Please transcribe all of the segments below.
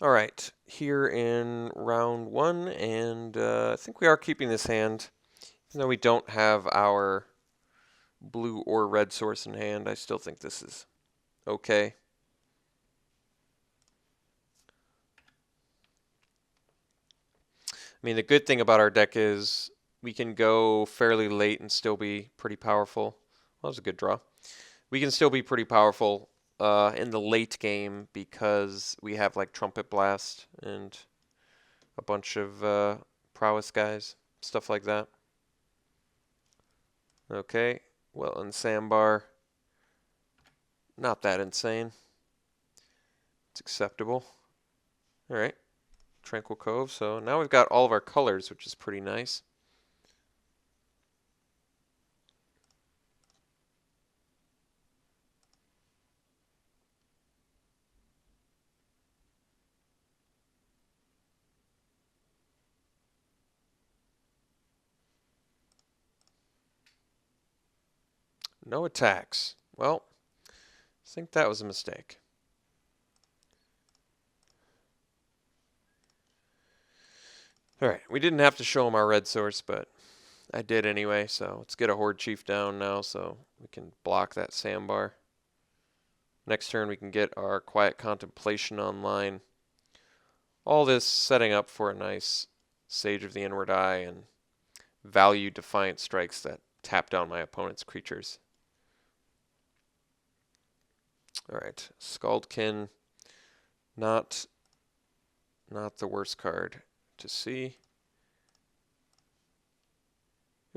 All right, here in round one, and I think we are keeping this hand. Even though we don't have our blue or red source in hand, I still think this is okay. I mean, the good thing about our deck is we can go fairly late and still be pretty powerful. Well, that was a good draw. We can still be pretty powerful in the late game because we have like Trumpet Blast and a bunch of prowess guys, stuff like that. Okay, well, and Sandbar, not that insane. It's acceptable. All right, Tranquil Cove. So now we've got all of our colors, which is pretty nice. No attacks. Well, I think that was a mistake. All right, we didn't have to show him our red source, but I did anyway. So let's get a Horde Chief down now so we can block that Sandbar. Next turn we can get our Quiet Contemplation online. All this setting up for a nice Sage of the Inward Eye and value Defiant Strikes that tap down my opponent's creatures. Alright, Scaldkin, not the worst card to see.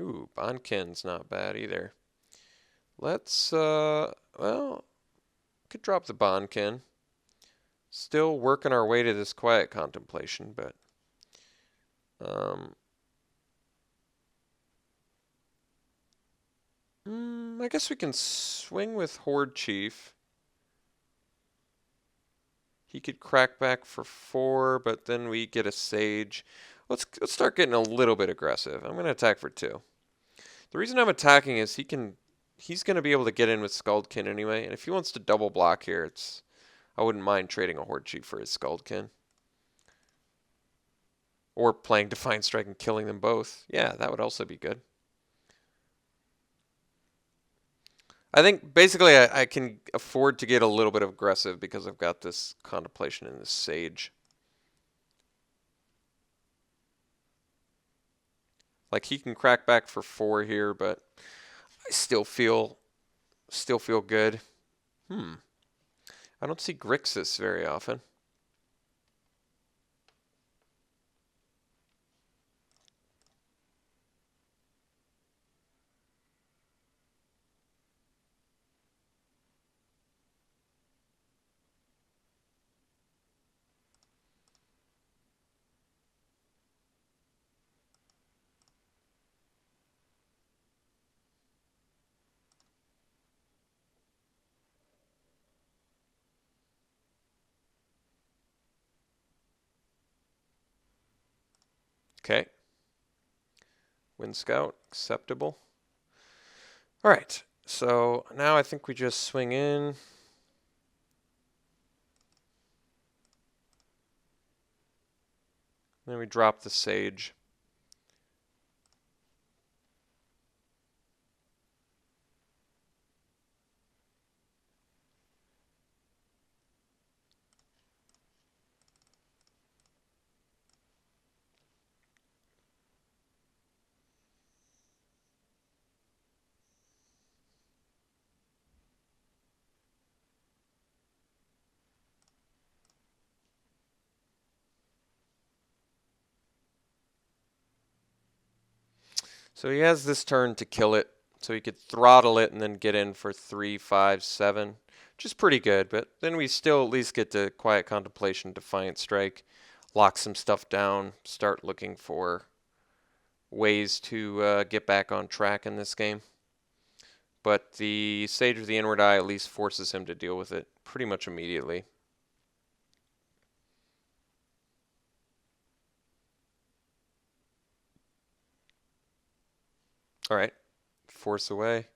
Ooh, Bondkin's not bad either. Let's, well, could drop the Bondkin. Still working our way to this Quiet Contemplation, but I guess we can swing with Horde Chief. He could crack back for 4, but then we get a Sage. Let's start getting a little bit aggressive. I'm going to attack for 2. The reason I'm attacking is he's going to be able to get in with Scaldkin anyway, and if he wants to double block here, I wouldn't mind trading a Horde Chief for his Scaldkin. Or playing Defiant Strike and killing them both. Yeah, that would also be good. I think basically I can afford to get a little bit aggressive because I've got this Contemplation and this Sage. Like he can crack back for 4 here, but I still feel good. I don't see Grixis very often. Okay. Wind Scout, acceptable. All right, so now I think we just swing in. Then we drop the Sage. So he has this turn to kill it, so he could throttle it and then get in for 3, 5, 7, which is pretty good, but then we still at least get to Quiet Contemplation, Defiant Strike, lock some stuff down, start looking for ways to get back on track in this game. But the Sage of the Inward Eye at least forces him to deal with it pretty much immediately. All right, force away.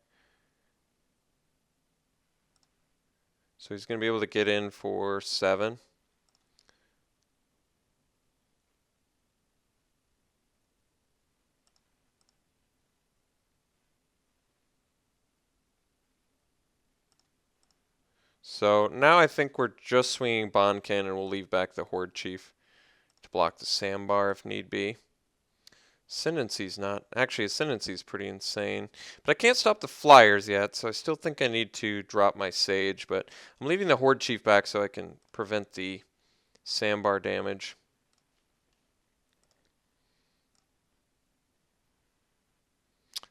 So he's going to be able to get in for 7. So now I think we're just swinging Bonkin, and we'll leave back the Horde Chief to block the Sandbar if need be. Ascendancy's not. Actually, Ascendancy's pretty insane. But I can't stop the Flyers yet, so I still think I need to drop my Sage. But I'm leaving the Horde Chief back so I can prevent the Sandbar damage.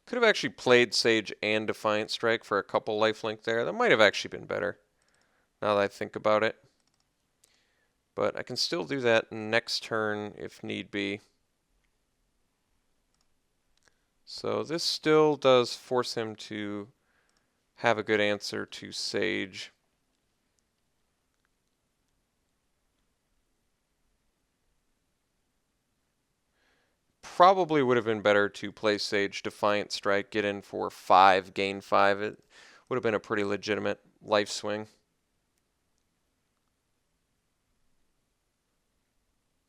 Could have actually played Sage and Defiant Strike for a couple lifelink there. That might have actually been better, now that I think about it. But I can still do that next turn if need be. So this still does force him to have a good answer to Sage. Probably would have been better to play Sage, Defiant Strike, get in for 5, gain 5. It would have been a pretty legitimate life swing.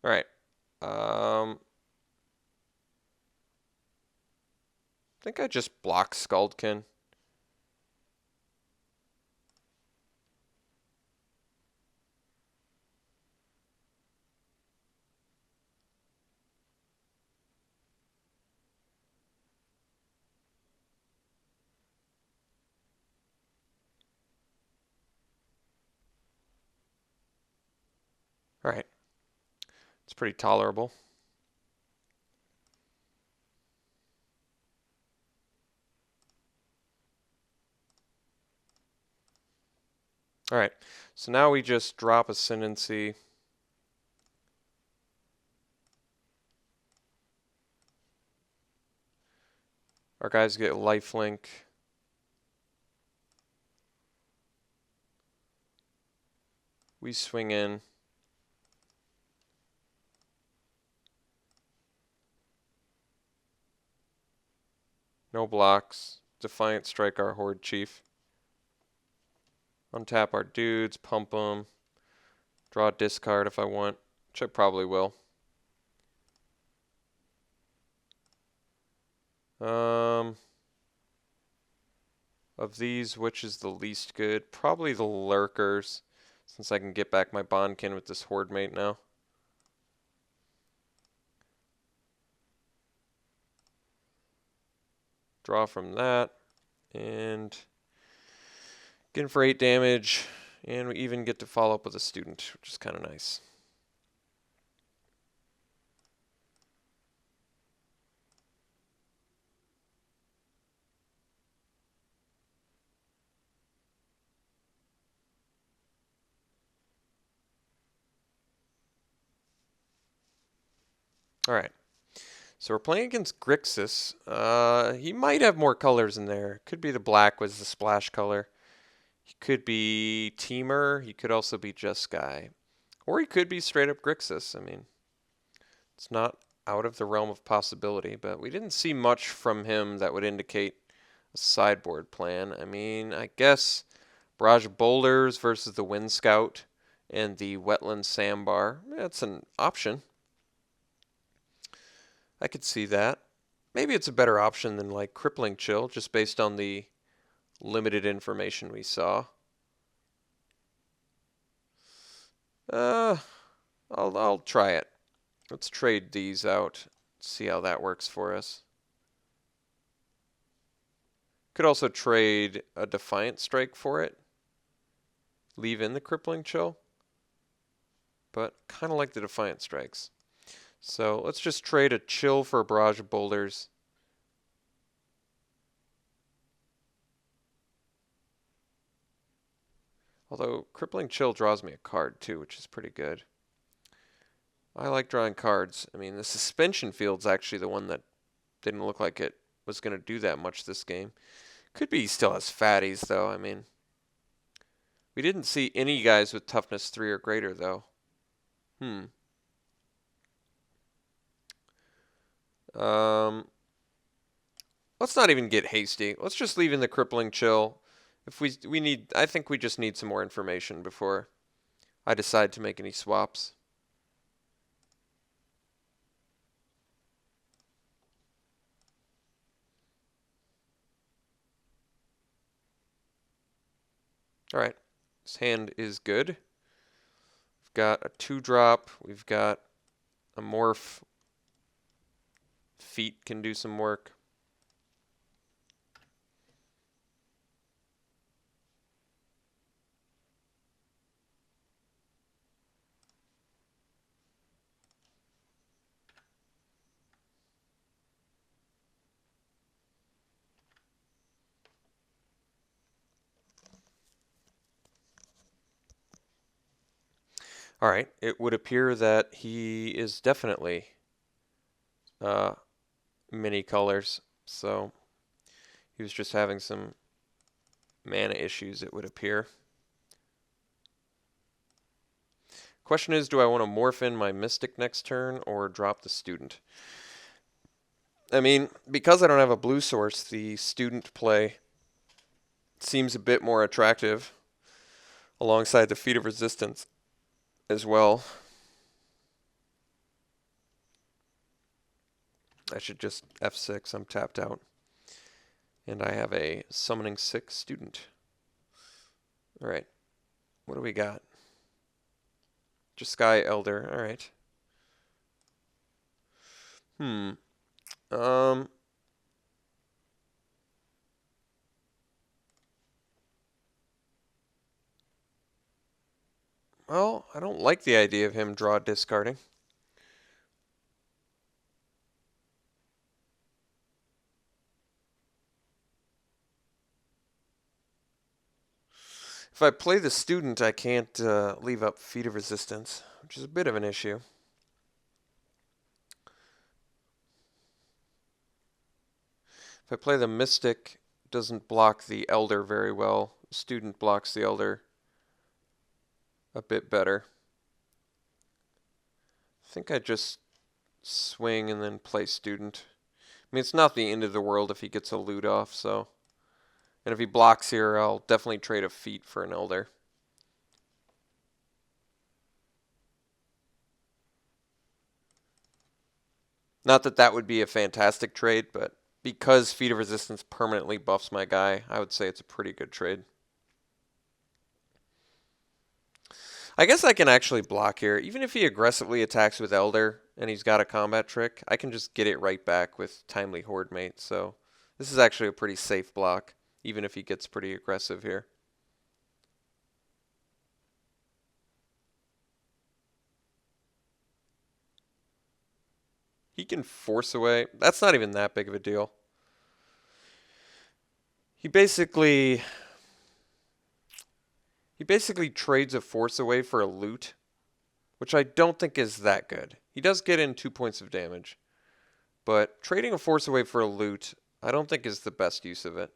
Alright. I think I just block Skuldkin. Alright. It's pretty tolerable. Alright, so now we just drop Ascendancy. Our guys get lifelink. We swing in. No blocks. Defiant Strike our Horde Chief. Untap our dudes, pump them. Draw a discard if I want, which I probably will. Of these, which is the least good? Probably the Lurkers, since I can get back my Bondkin with this Horde Mate now. Draw from that, and get in for 8 damage, and we even get to follow up with a student, which is kind of nice. Alright, so we're playing against Grixis. He might have more colors in there. Could be the black was the splash color. He could be Teamer. He could also be Jeskai. Or he could be straight up Grixis. I mean, it's not out of the realm of possibility, but we didn't see much from him that would indicate a sideboard plan. I mean, I guess Barrage of Boulders versus the Wind Scout and the Wetland Sandbar. That's an option. I could see that. Maybe it's a better option than like Crippling Chill, just based on the limited information we saw. I'll try it. Let's trade these out. See how that works for us. Could also trade a Defiant Strike for it. Leave in the Crippling Chill. But kind of like the Defiant Strikes. So let's just trade a Chill for a Barrage of Boulders. Although Crippling Chill draws me a card too, which is pretty good. I like drawing cards. I mean, the Suspension Field's actually the one that didn't look like it was going to do that much this game. Could be he still has fatties, though. I mean, we didn't see any guys with toughness 3 or greater, though. Let's not even get hasty. Let's just leave in the Crippling Chill. If we need, I think we just need some more information before I decide to make any swaps. All right. This hand is good. We've got a 2-drop. We've got a morph. Feet can do some work. All right, it would appear that he is definitely mini colors, so he was just having some mana issues, it would appear. Question is, do I want to morph in my Mystic next turn or drop the Student? I mean, because I don't have a blue source, the Student play seems a bit more attractive alongside the Feat of Resistance as well. I should just F6, I'm tapped out. And I have a Summoning 6 Student. Alright, what do we got? Just Sky Elder, alright. Well, I don't like the idea of him draw discarding. If I play the Student, I can't leave up Feat of Resistance, which is a bit of an issue. If I play the Mystic, it doesn't block the Elder very well. Student blocks the Elder a bit better. I think I just swing and then play Student. I mean, it's not the end of the world if he gets a loot off, so... And if he blocks here, I'll definitely trade a Feat for an Elder. Not that that would be a fantastic trade, but because Feat of Resistance permanently buffs my guy, I would say it's a pretty good trade. I guess I can actually block here. Even if he aggressively attacks with Elder and he's got a combat trick, I can just get it right back with Timely Horde Mate. So this is actually a pretty safe block, even if he gets pretty aggressive here. He can force away. That's not even that big of a deal. He basically trades a force away for a loot, which I don't think is that good. He does get in 2 points of damage, but trading a force away for a loot, I don't think is the best use of it.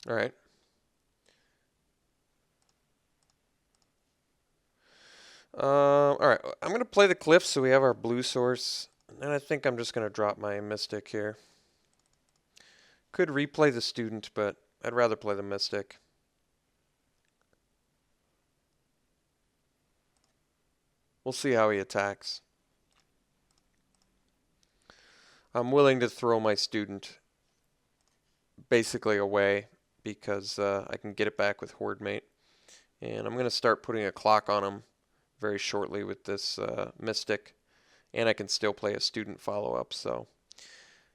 All right. All right, I'm going to play the Cliff so we have our blue source. And I think I'm just going to drop my Mystic here. Could replay the Student, but I'd rather play the Mystic. We'll see how he attacks. I'm willing to throw my Student basically away because I can get it back with Horde Mate. And I'm going to start putting a clock on him very shortly with this Mystic. And I can still play a Student follow-up, so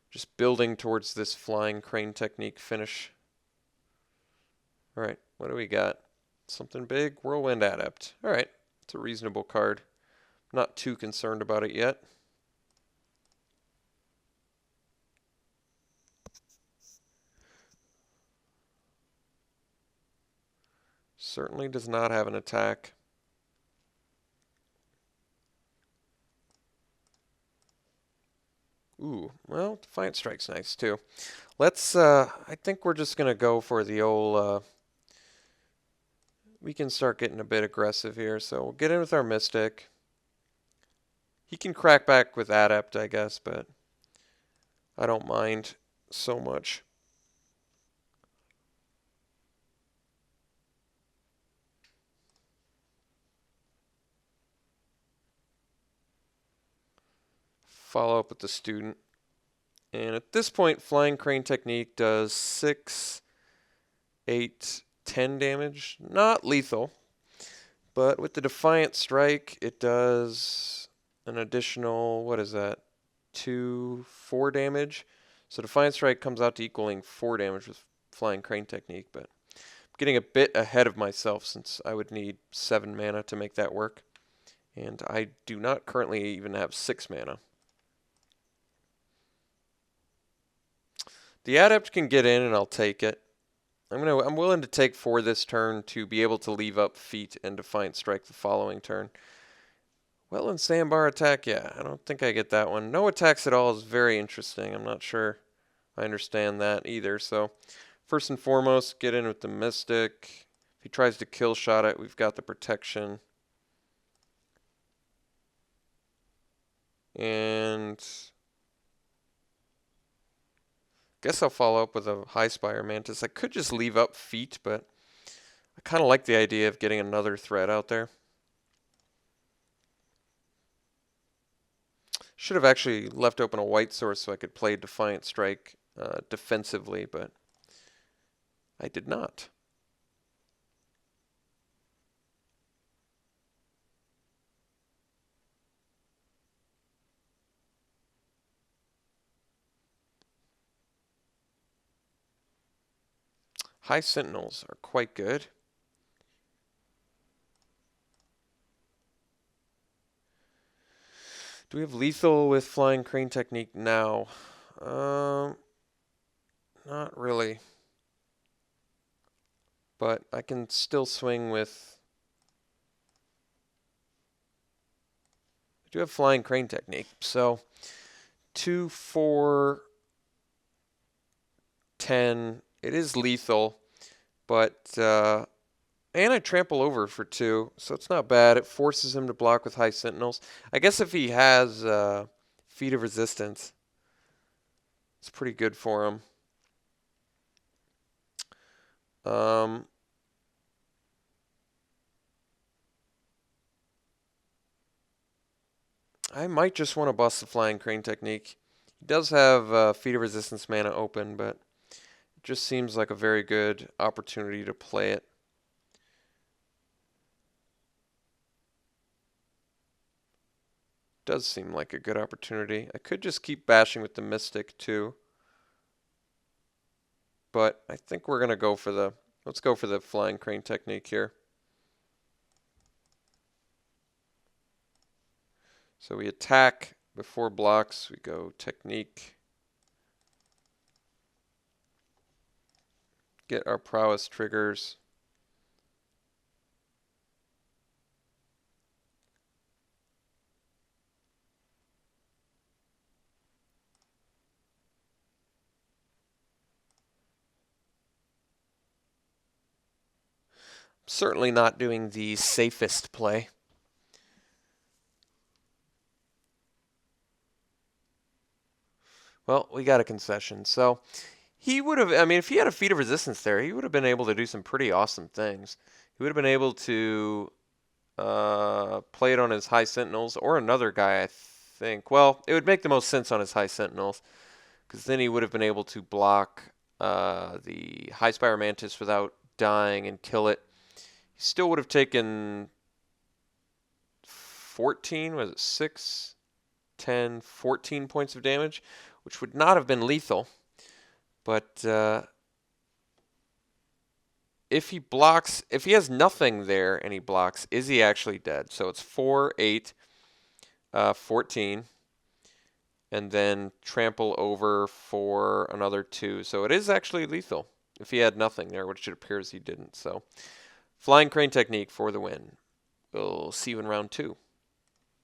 just building towards this Flying Crane technique finish. All right, what do we got? Something big? Whirlwind Adept. All right, it's a reasonable card. Not too concerned about it yet. Certainly does not have an attack. Ooh, well, Defiant Strike's nice too. Let's, I think we're just going to go for the old, we can start getting a bit aggressive here. So we'll get in with our Mystic. He can crack back with Adept, I guess, but I don't mind so much. Follow up with the Student. And at this point, Flying Crane Technique does 6, 8, 10 damage. Not lethal, but with the Defiant Strike, it does an additional, what is that, 2, 4 damage. So Defiant Strike comes out to equaling 4 damage with Flying Crane Technique, but I'm getting a bit ahead of myself since I would need 7 mana to make that work. And I do not currently even have 6 mana. The Adept can get in and I'll take it. I'm willing to take 4 this turn to be able to leave up Feat and Defiant Strike the following turn. Well, and Sandbar attack, yeah, I don't think I get that one. No attacks at all is very interesting. I'm not sure I understand that either. So first and foremost, get in with the Mystic. If he tries to kill shot it, we've got the protection. And guess I'll follow up with a High Spire Mantis. I could just leave up Feat, but I kind of like the idea of getting another threat out there. Should have actually left open a white source so I could play Defiant Strike defensively, but I did not. High Sentinels are quite good. Do we have lethal with Flying Crane Technique now? Not really. But I can still swing with... I do have Flying Crane Technique. So 2, 4, 10. It is lethal, but... and I trample over for 2, so it's not bad. It forces him to block with High Sentinels. I guess if he has Feat of Resistance, it's pretty good for him. I might just want to bust the Flying Crane Technique. He does have Feat of Resistance mana open, but it just seems like a very good opportunity to play it. Does seem like a good opportunity. I could just keep bashing with the Mystic too. But I think we're going to go for the... Let's go for the Flying Crane Technique here. So we attack before blocks. We go Technique. Get our prowess triggers. Certainly not doing the safest play. Well, we got a concession. So he would have, I mean, if he had a Feat of Resistance there, he would have been able to do some pretty awesome things. He would have been able to play it on his High Sentinels or another guy, I think. Well, it would make the most sense on his High Sentinels because then he would have been able to block the High Spire Mantis without dying and kill it. He still would have taken 14, was it 6, 10, 14 points of damage, which would not have been lethal. But if he blocks, if he has nothing there and he blocks, is he actually dead? So it's 4, 8, 14, and then trample over for another 2. So it is actually lethal if he had nothing there, which it appears he didn't. So Flying Crane Technique for the win. We'll see you in round 2.